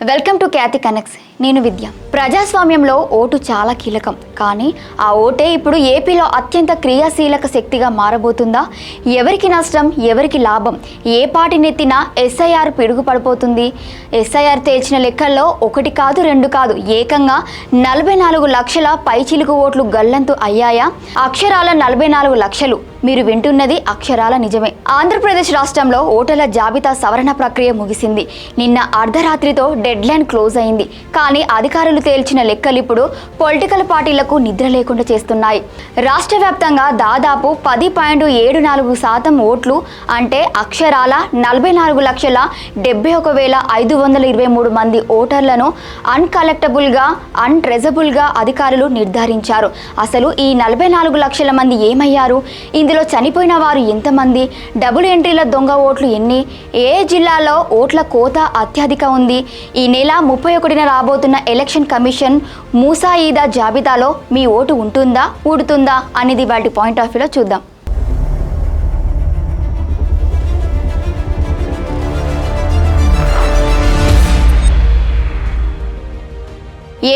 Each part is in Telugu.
Welcome to Khyati connects. నేను విద్య. ప్రజాస్వామ్యంలో ఓటు చాలా కీలకం. కానీ ఆ ఓటే ఇప్పుడు ఏపీలో అత్యంత క్రియాశీలక శక్తిగా మారబోతుందా? ఎవరికి నష్టం, ఎవరికి లాభం? ఏ పార్టీ నెత్తినా ఎస్ఐఆర్ పిడుగు పడిపోతుంది? ఎస్ఐఆర్ తేల్చిన లెక్కల్లో ఒకటి కాదు, రెండు కాదు, ఏకంగా 44 లక్షల పైచిలుకు ఓట్లు గల్లంతు అయ్యాయా? అక్షరాల 44 లక్షలు. మీరు వింటున్నది అక్షరాల నిజమే. ఆంధ్రప్రదేశ్ రాష్ట్రంలో ఓటర్ల జాబితా సవరణ ప్రక్రియ ముగిసింది. నిన్న అర్ధరాత్రితో డెడ్ లైన్ క్లోజ్ అయింది. కానీ అధికారులు తేల్చిన లెక్కలు ఇప్పుడు పొలిటికల్ పార్టీలకు నిద్ర లేకుండా చేస్తున్నాయి. రాష్ట్ర వ్యాప్తంగా దాదాపు 10.74% ఓట్లు అంటే అక్షరాల 44,71,523 మంది ఓటర్లను అన్కలెక్టబుల్గా, అన్ట్రెజబుల్గా అధికారులు నిర్ధారించారు. అసలు ఈ 44 లక్షల మంది ఏమయ్యారు? ఇందులో చనిపోయిన వారు ఎంతమంది? డబుల్ ఎంట్రీల దొంగ ఓట్లు ఎన్ని? ఏ జిల్లాలో ఓట్ల కోత అత్యధిక ఉంది? ఈ నెల 31న రాబోతున్న ఎలక్షన్ కమిషన్ ముసాయిదా జాబితాలో మీ ఓటు ఉంటుందా, ఊడుతుందా అనేది వాటి పాయింట్ ఆఫ్ వ్యూలో చూద్దాం.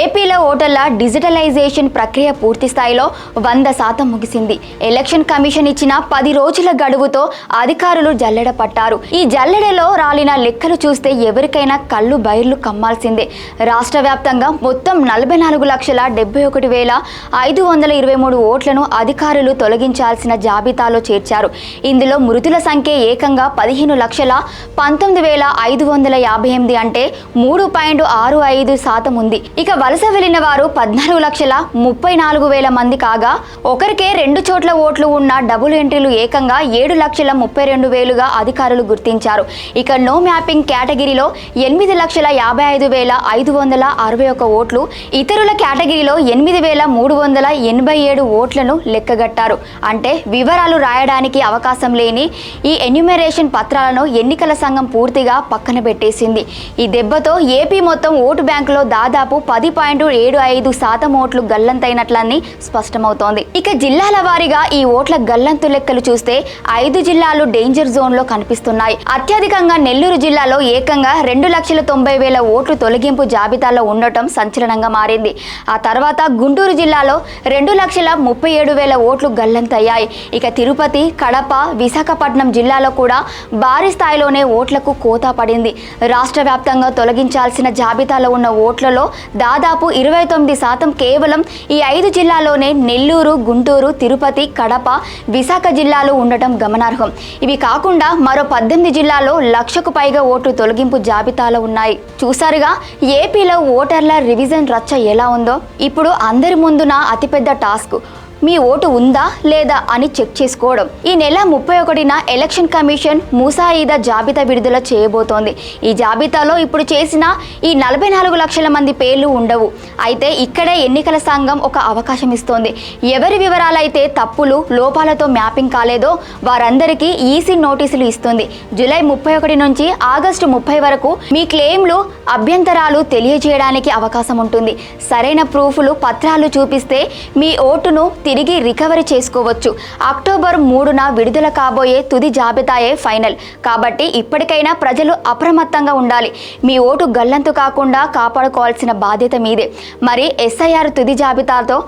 ఏపీలో ఓటర్ల డిజిటలైజేషన్ ప్రక్రియ పూర్తి స్థాయిలో 100% ముగిసింది. ఎలక్షన్ కమిషన్ ఇచ్చిన 10 రోజుల గడువుతో అధికారులు జల్లెడ పట్టారు. ఈ జల్లెడలో రాలిన లెక్కలు చూస్తే ఎవరికైనా కళ్ళు బైర్లు కమ్మాల్సిందే. రాష్ట్ర వ్యాప్తంగా మొత్తం 44,71,523 ఓట్లను అధికారులు తొలగించాల్సిన జాబితాలో చేర్చారు. ఇందులో మృతుల సంఖ్య ఏకంగా 15,19,558 అంటే 3.65% ఉంది. ఇక వలస వెళ్లిన వారు 14,34,000 మంది కాగా, ఒకరికే 2 చోట్ల ఓట్లు ఉన్న డబుల్ ఎంట్రీలు ఏకంగా 7,32,000గా అధికారులు గుర్తించారు. ఇక నో మ్యాపింగ్ కేటగిరీలో 8,55,561 ఓట్లు, ఇతరుల కేటగిరీలో 8,387 ఓట్లను లెక్కగట్టారు. అంటే వివరాలు రాయడానికి అవకాశం లేని ఈ ఎన్యూమరేషన్ పత్రాలను ఎన్నికల సంఘం పూర్తిగా పక్కన పెట్టేసింది. ఈ దెబ్బతో ఏపీ మొత్తం ఓటు బ్యాంకులో దాదాపు 10.75% ఓట్లు గల్లంతైనట్లని స్పష్టమవుతోంది. ఇక జిల్లాల వారీగా ఈ ఓట్ల గల్లంతు లెక్కలు చూస్తే 5 జిల్లాలు డేంజర్ జోన్ లో కనిపిస్తున్నాయి. అత్యధికంగా నెల్లూరు జిల్లాలో ఏకంగా 2,90,000 ఓట్లు తొలగింపు జాబితాలో ఉండటం సంచలనంగా మారింది. ఆ తర్వాత గుంటూరు జిల్లాలో 2,37,000 ఓట్లు గల్లంతయ్యాయి. ఇక తిరుపతి, కడప, విశాఖపట్నం జిల్లాలో కూడా భారీ స్థాయిలోనే ఓట్లకు కోత పడింది. రాష్ట్ర వ్యాప్తంగా తొలగించాల్సిన జాబితాలో ఉన్న ఓట్లలో దాదాపు 29% కేవలం ఈ 5 జిల్లాల్లోనే నెల్లూరు, గుంటూరు, తిరుపతి, కడప, విశాఖ జిల్లాలు ఉండటం గమనార్హం. ఇవి కాకుండా మరో 18 జిల్లాల్లో 1,00,000కు పైగా ఓట్లు తొలగింపు జాబితాలో ఉన్నాయి. చూసారుగా ఏపీలో ఓటర్ల రివిజన్ రచ్చ ఎలా ఉందో. ఇప్పుడు అందరి ముందున అతిపెద్ద టాస్క్ మీ ఓటు ఉందా లేదా అని చెక్ చేసుకోవడం. ఈ నెల 31న ఎలక్షన్ కమిషన్ ముసాయిదా జాబితా విడుదల చేయబోతోంది. ఈ జాబితాలో ఇప్పుడు చేసిన ఈ 44 లక్షల మంది పేర్లు ఉండవు. అయితే ఇక్కడే ఎన్నికల సంఘం ఒక అవకాశం ఇస్తోంది. ఎవరి వివరాలైతే తప్పులు, లోపాలతో మ్యాపింగ్ కాలేదో వారందరికీ ఈసీ నోటీసులు ఇస్తుంది. జూలై 31 నుంచి ఆగస్టు 30 వరకు మీ క్లెయిమ్లు, అభ్యంతరాలు తెలియజేయడానికి అవకాశం ఉంటుంది. సరైన ప్రూఫ్లు, పత్రాలు చూపిస్తే మీ ఓటును తిరిగి రికవరీ చేసుకోవచ్చు. అక్టోబర్ 3న విడుదల కాబోయే తుది జాబితాయే ఫైనల్. కాబట్టి ఇప్పటికైనా ప్రజలు అప్రమత్తంగా ఉండాలి. మీ ఓటు గల్లంతు కాకుండా కాపాడుకోవాల్సిన బాధ్యత మీదే. మరి ఎస్ఐఆర్ తుది జాబితాతో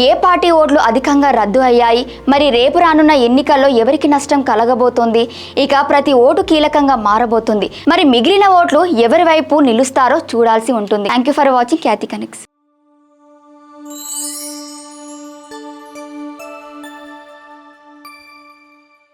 ఏ పార్టీ ఓట్లు అధికంగా రద్దు అయ్యాయి? మరి రేపు రానున్న ఎన్నికల్లో ఎవరికి నష్టం కలగబోతోంది? ఇక ప్రతి ఓటు కీలకంగా మారబోతుంది. మరి మిగిలిన ఓట్లు ఎవరి వైపు నిలుస్తారో చూడాల్సి ఉంటుంది. Thank you for watching Khyati connects.